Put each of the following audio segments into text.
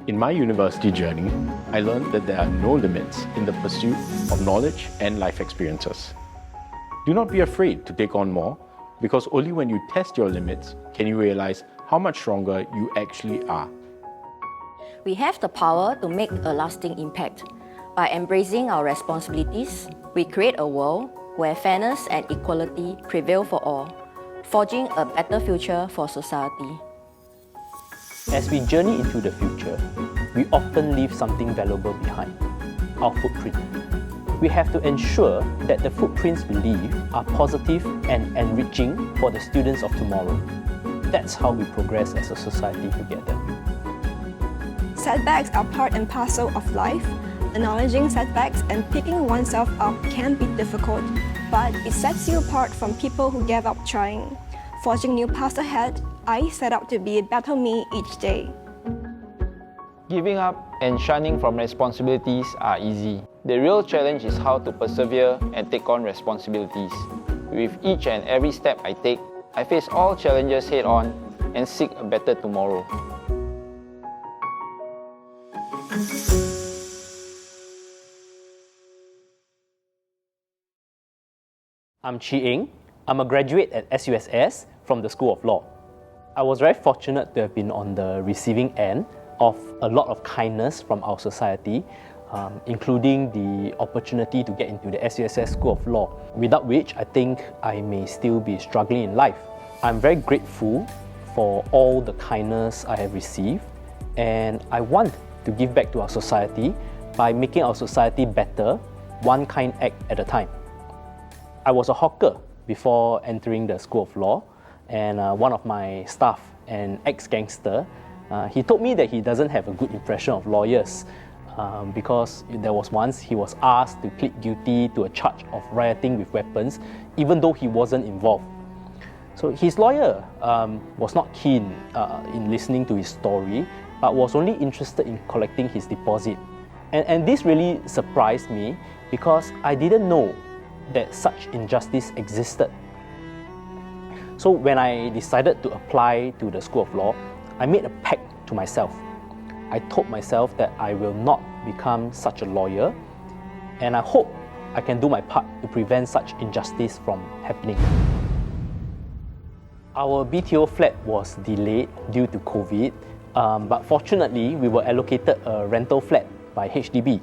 In my university journey, I learned that there are no limits in the pursuit of knowledge and life experiences. Do not be afraid to take on more, because only when you test your limits can you realize how much stronger you actually are. We have the power to make a lasting impact. By embracing our responsibilities, we create a world where fairness and equality prevail for all, forging a better future for society. As we journey into the future, we often leave something valuable behind, our footprint. We have to ensure that the footprints we leave are positive and enriching for the students of tomorrow. That's how we progress as a society together. Setbacks are part and parcel of life. Acknowledging setbacks and picking oneself up can be difficult, but it sets you apart from people who gave up trying. Forging new paths ahead, I set out to be a better me each day. Giving up and shunning from responsibilities are easy. The real challenge is how to persevere and take on responsibilities. With each and every step I take, I face all challenges head on and seek a better tomorrow. I'm Chee Eng. I'm a graduate at SUSS from the School of Law. I was very fortunate to have been on the receiving end of a lot of kindness from our society, including the opportunity to get into the SUSS School of Law, without which I think I may still be struggling in life. I'm very grateful for all the kindness I have received, and I want to give back to our society by making our society better, one kind act at a time. I was a hawker before entering the School of Law, and one of my staff, an ex-gangster, he told me that he doesn't have a good impression of lawyers because there was once he was asked to plead guilty to a charge of rioting with weapons, even though he wasn't involved. So his lawyer was not keen in listening to his story, but was only interested in collecting his deposit. And this really surprised me because I didn't know that such injustice existed. So when I decided to apply to the School of Law, I made a pact to myself. I told myself that I will not become such a lawyer, and I hope I can do my part to prevent such injustice from happening. Our BTO flat was delayed due to COVID, but fortunately we were allocated a rental flat by HDB.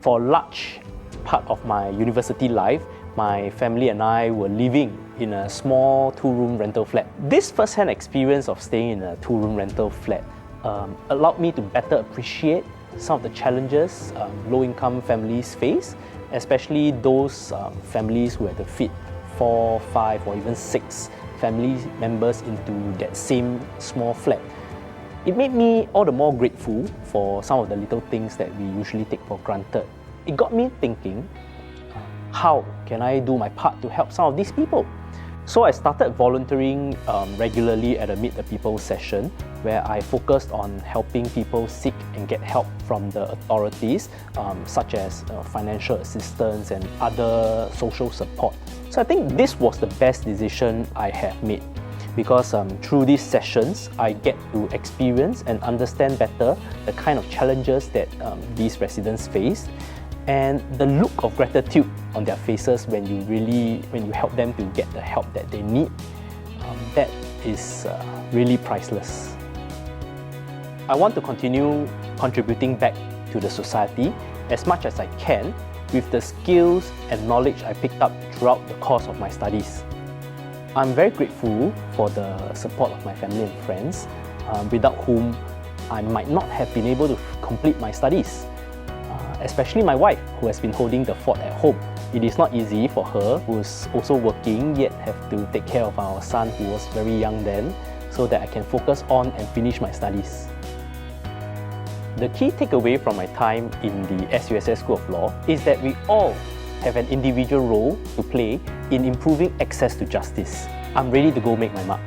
For a large part of my university life, my family and I were living in a small two-room rental flat. This first-hand experience of staying in a two-room rental flat allowed me to better appreciate some of the challenges low-income families face, especially those families who had to fit 4, 5 or even 6 family members into that same small flat. It made me all the more grateful for some of the little things that we usually take for granted. It got me thinking, how can I do my part to help some of these people? So I started volunteering regularly at a Meet the People session, where I focused on helping people seek and get help from the authorities, such as financial assistance and other social support. So I think this was the best decision I have made, because through these sessions, I get to experience and understand better the kind of challenges that these residents face, and the look of gratitude on their faces when you help them to get the help that they need, that is really priceless. I want to continue contributing back to the society as much as I can with the skills and knowledge I picked up throughout the course of my studies. I'm very grateful for the support of my family and friends, without whom I might not have been able to complete my studies. Especially my wife, who has been holding the fort at home. It is not easy for her, who's also working, yet have to take care of our son, who was very young then, so that I can focus on and finish my studies. The key takeaway from my time in the SUSS School of Law is that we all have an individual role to play in improving access to justice. I'm ready to go make my mark.